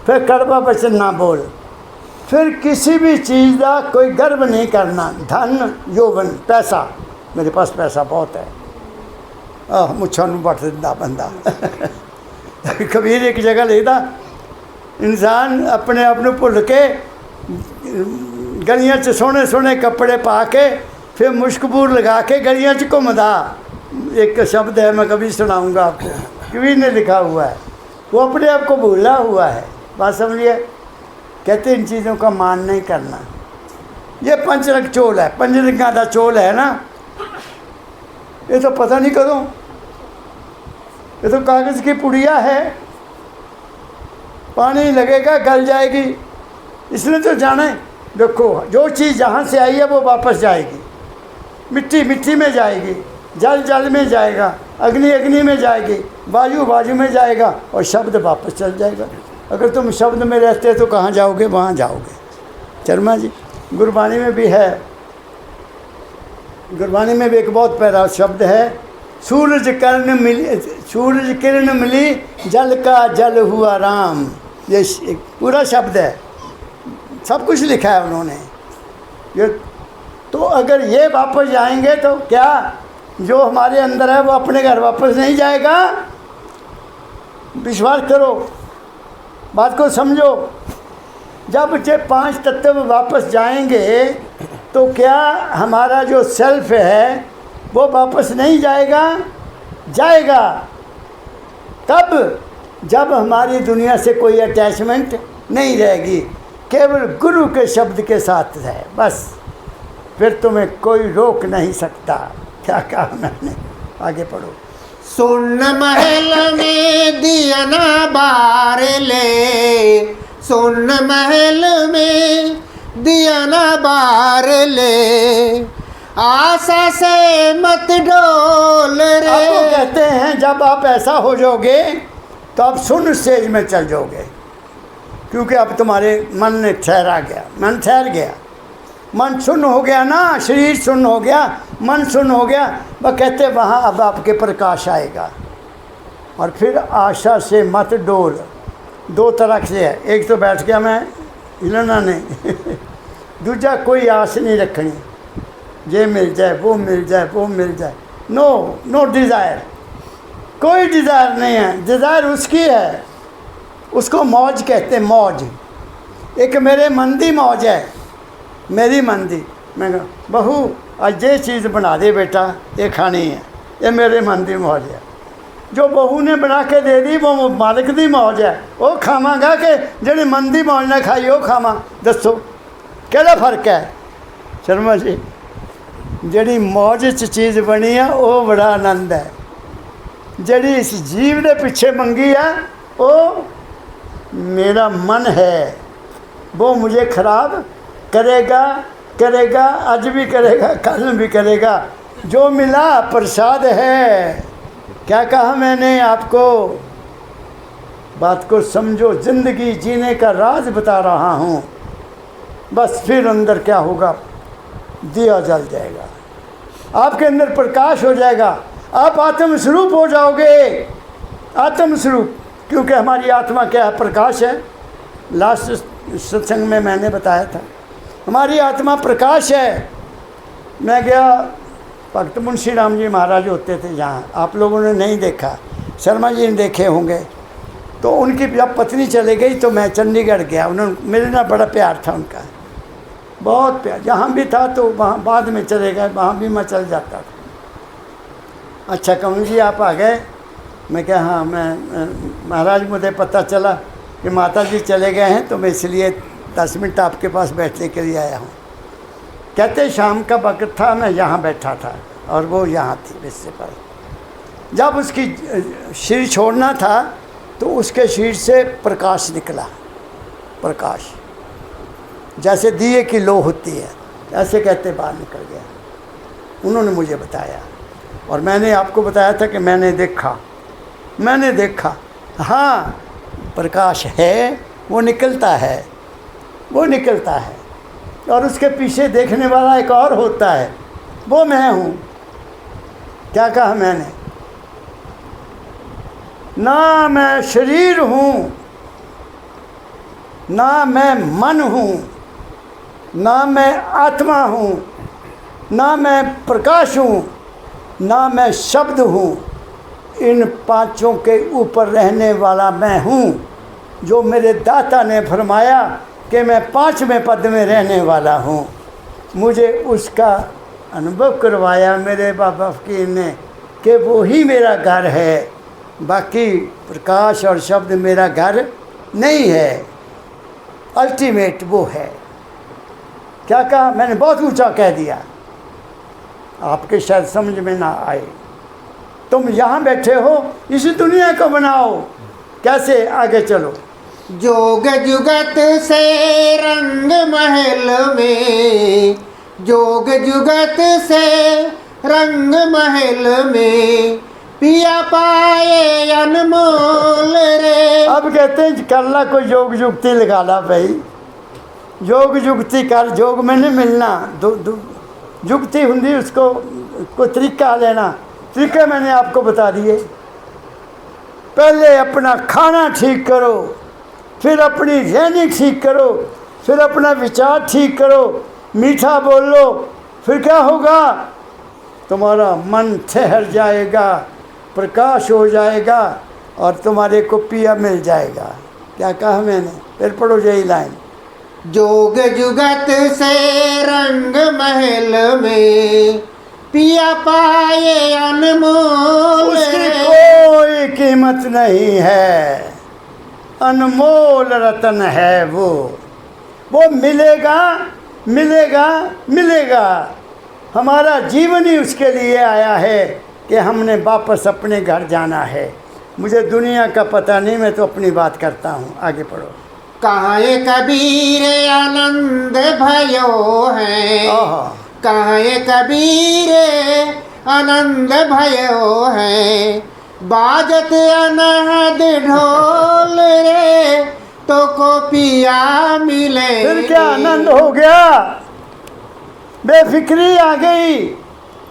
फिर कड़वा वचन ना बोल, फिर किसी भी चीज़ का कोई गर्व नहीं करना। धन यौवन, पैसा, मेरे पास पैसा बहुत है, मुच्छा नूं बट दिंदा बंदा। कबीर एक जगह लिखदा, इंसान अपने आप नूं भुल के गलियां च सोहने सोहने कपड़े पा के, फिर मुश्कबूर लगा के गलियां च घूमदा। एक शब्द है, मैं कभी सुनाऊंगा आपको, कबीर ने लिखा हुआ है। वो अपने आप को भूला हुआ है। बात समझिए। कहते इन चीज़ों का मान नहीं करना। ये पंचरंग चोल है, 5 रंगां दा चोल है ना, ये तो पता नहीं कदों, ये तो कागज़ की पुड़िया है, पानी लगेगा गल जाएगी। इसने तो जाना है। देखो, जो चीज़ जहाँ से आई है वो वापस जाएगी, मिट्टी मिट्टी में जाएगी, जल जल में जाएगा, अग्नि अग्नि में जाएगी, वायु वायु में जाएगा, और शब्द वापस चल जाएगा। अगर तुम शब्द में रहते तो कहाँ जाओगे, वहाँ जाओगे। शर्मा जी, गुरबाणी में भी है, गुरबाणी में भी एक बहुत प्यारा शब्द है, सूरज किरण मिली, जल का जल हुआ राम। ये एक पूरा शब्द है, सब कुछ लिखा है उन्होंने। ये तो अगर ये वापस जाएंगे तो क्या जो हमारे अंदर है वो अपने घर वापस नहीं जाएगा। विश्वास करो, बात को समझो। जब ये 5 तत्व वापस जाएंगे तो क्या हमारा जो सेल्फ है वो वापस नहीं जाएगा? जाएगा। तब जब हमारी दुनिया से कोई अटैचमेंट नहीं रहेगी, केवल गुरु के शब्द के साथ है, बस। फिर तुम्हें कोई रोक नहीं सकता। क्या कहा मैंने, आगे पढ़ो। सुन महल में दिया ना बार ले, सुन महल में दिया ना बार ले, आशा से मत डोल रे। आपको कहते हैं जब आप ऐसा हो जाओगे तो आप शून्य स्टेज में चल जाओगे, क्योंकि अब तुम्हारे मन ने ठहरा गया, मन ठहर गया, मन शून्य हो गया ना, शरीर शून्य हो गया, मन शून्य हो गया। वह कहते वहाँ अब आपके प्रकाश आएगा। और फिर आशा से मत डोल, दो तरह से है, एक तो बैठ गया मैं हिलना नहीं दूजा कोई आस नहीं रखनी, ये मिल जाए वो मिल जाए वो मिल जाए। नो डिज़ायर, कोई डिज़ायर नहीं है। डिज़ायर उसकी है, उसको मौज कहते हैं, मौज। एक मेरे मन दी मौज है, मेरी मन दी। मैं कहा बहू आज ये चीज़ बना दे बेटा, ये खानी है, ये मेरे मन दी मौज है। जो बहू ने बना के दे दी वो मालिक दी मौज है, वो खावांगा कि जेड़ी मन दी मौज ना खाई वो खावा। दसो केड़ा फर्क है शर्मा जी? जेड़ी मौज च चीज़ बनी है वो बड़ा आनंद है, जेड़ी इस जीव के पीछे मंगी है वो मेरा मन है, वो मुझे खराब करेगा करेगा, आज भी करेगा कल भी करेगा। जो मिला प्रसाद है। क्या कहा मैंने आपको? बात को समझो, ज़िंदगी जीने का राज बता रहा हूँ। बस फिर अंदर क्या होगा, दिया जल जाएगा, आपके अंदर प्रकाश हो जाएगा, आप आत्मस्वरूप हो जाओगे। आत्मस्वरूप, क्योंकि हमारी आत्मा क्या है? प्रकाश है। लास्ट सत्संग में मैंने बताया था हमारी आत्मा प्रकाश है। मैं गया, भक्त मुंशी राम जी महाराज होते थे यहाँ, आप लोगों ने नहीं देखा, शर्मा जी ने देखे होंगे। तो उनकी जब पत्नी चले गई तो मैं चंडीगढ़ गया, उन्होंने मेरे ना बड़ा प्यार था उनका, बहुत प्यार। जहाँ भी था तो वहाँ बाद में चले गए, वहाँ भी मैं चल जाता था। अच्छा कमल जी आप आ गए? मैं क्या हाँ, मैं महाराज मुझे पता चला कि माता जी चले गए हैं तो मैं इसलिए 10 मिनट आपके पास बैठने के लिए आया हूँ। कहते शाम का वक्त था, मैं यहाँ बैठा था और वो यहाँ थी इससे पर। जब उसकी शरीर छोड़ना था तो उसके शरीर से प्रकाश निकला, प्रकाश जैसे दिए की लो होती है, ऐसे कहते बाहर निकल गया। उन्होंने मुझे बताया और मैंने आपको बताया था कि मैंने देखा। हाँ प्रकाश है, वो निकलता है, वो निकलता है। और उसके पीछे देखने वाला एक और होता है, वो मैं हूँ। क्या कहा मैंने? ना मैं शरीर हूँ, ना मैं मन हूँ, ना मैं आत्मा हूँ, ना मैं प्रकाश हूँ, ना मैं शब्द हूँ। इन पांचों के ऊपर रहने वाला मैं हूँ, जो मेरे दाता ने फरमाया कि मैं 5वें पद में रहने वाला हूँ। मुझे उसका अनुभव करवाया मेरे बाबा फकीर ने कि वो ही मेरा घर है, बाकी प्रकाश और शब्द मेरा घर नहीं है। अल्टीमेट वो है। क्या कहा मैंने? बहुत ऊंचा कह दिया, आपके शायद समझ में ना आए। तुम यहाँ बैठे हो, इस दुनिया को बनाओ, कैसे आगे चलो। जोग जुगत से रंग महल में, जोग जुगत से रंग महल में, पिया पाए अनमोल रे। अब कहते हैं कर ला कोई योग जुगती लगा ला भाई, योग जुगती कर, योग में नहीं मिलना, जुगती होंगी उसको कोई तरीका लेना। तरीके मैंने आपको बता दिए। पहले अपना खाना ठीक करो, फिर अपनी रहनी ठीक करो, फिर अपना विचार ठीक करो, मीठा बोलो, फिर क्या होगा? तुम्हारा मन ठहर जाएगा, प्रकाश हो जाएगा और तुम्हारे को पिया मिल जाएगा। क्या कहा मैंने? फिर पढ़ो यही लाइन। जोग जुगत से रंग महल में, पिया पाए अनमोल। उसकी कोई कीमत नहीं है, अनमोल रतन है वो मिलेगा मिलेगा मिलेगा। हमारा जीवन ही उसके लिए आया है कि हमने वापस अपने घर जाना है। मुझे दुनिया का पता नहीं, मैं तो अपनी बात करता हूँ। आगे पढ़ो। कहाँ कबीर आनंद भयो है, कहे कबीरे आनंद भयो है, बाजत अनहद ढोल रे, तो को पिया मिले। फिर क्या आनंद हो गया, बेफिक्री आ गई,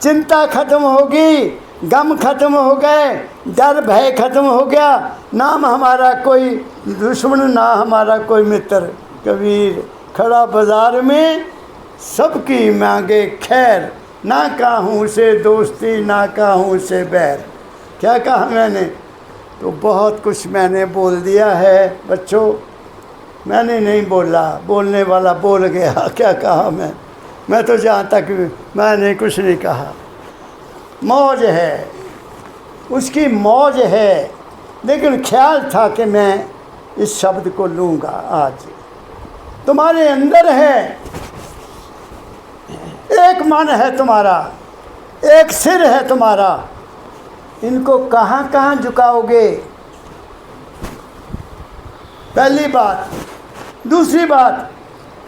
चिंता खत्म होगी, गम खत्म हो गए, डर भय खत्म हो गया, ना हमारा कोई दुश्मन ना हमारा कोई मित्र। कबीर खड़ा बाजार में सबकी मांगे खैर, ना कहूँ से दोस्ती ना कहूँ से बैर। क्या कहा मैंने? तो बहुत कुछ मैंने बोल दिया है बच्चों, मैंने नहीं बोला, बोलने वाला बोल गया। क्या कहा मैं तो जहाँ तक मैंने कुछ नहीं कहा। मौज है, उसकी मौज है, लेकिन ख्याल था कि मैं इस शब्द को लूँगा। आज तुम्हारे अंदर है, एक मन है तुम्हारा, एक सिर है तुम्हारा, इनको कहाँ कहाँ झुकाओगे? पहली बात। दूसरी बात,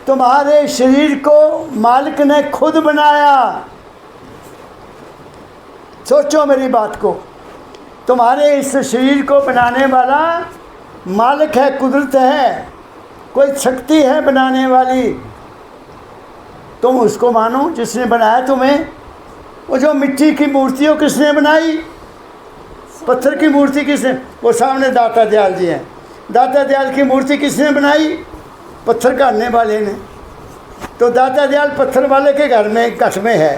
तुम्हारे शरीर को मालिक ने खुद बनाया। सोचो मेरी बात को, तुम्हारे इस शरीर को बनाने वाला मालिक है, कुदरत है, कोई शक्ति है बनाने वाली। तुम उसको मानो जिसने बनाया तुम्हें। वो जो मिट्टी की मूर्तियों किसने बनाई? पत्थर की मूर्ति किसने? वो सामने दाता दयाल जी हैं। दाता दयाल की मूर्ति किसने बनाई? पत्थर काटने वाले ने। तो दाता दयाल पत्थर वाले के घर में कठ में है।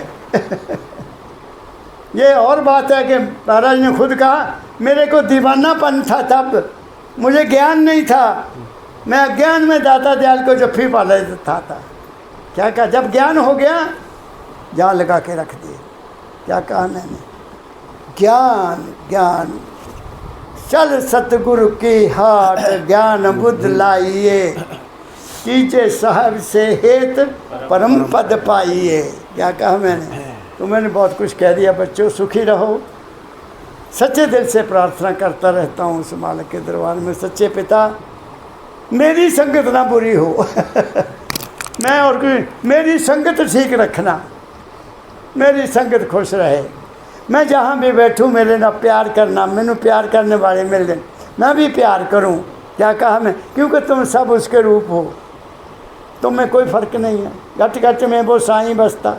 ये और बात है कि महाराज ने खुद कहा, मेरे को दीवानापन था, तब मुझे ज्ञान नहीं था, मैं अज्ञान में दाता दयाल को जफ्फी पा लेता था। क्या कहा? जब ज्ञान हो गया जान लगा के रख दिए। क्या कहा मैंने? ज्ञान ज्ञान चल सतगुरु की हाट, ज्ञान बुद्ध लाइए, कीजे साहब से हेत परम पद पाइए। क्या कहा मैंने? तो मैंने बहुत कुछ कह दिया। बच्चों सुखी रहो। सच्चे दिल से प्रार्थना करता रहता हूँ उस मालिक के दरबार में, सच्चे पिता मेरी संगत ना बुरी हो। मैं और कोई, मेरी संगत ठीक रखना, मेरी संगत खुश रहे। मैं जहाँ भी बैठूँ मेरे ना प्यार करना, मैंने प्यार करने वाले मिल जाए, मैं भी प्यार करूँ। क्या कहा मैं? क्योंकि तुम सब उसके रूप हो, तुम में कोई फ़र्क नहीं है। घट घट में वो साईं बसता,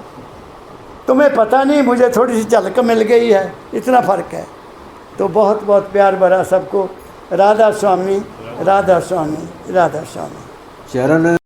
तुम्हें पता नहीं, मुझे थोड़ी सी झलक मिल गई है, इतना फ़र्क है। तो बहुत बहुत प्यार भरा सबको। राधा स्वामी, राधा स्वामी, राधा स्वामी। चरण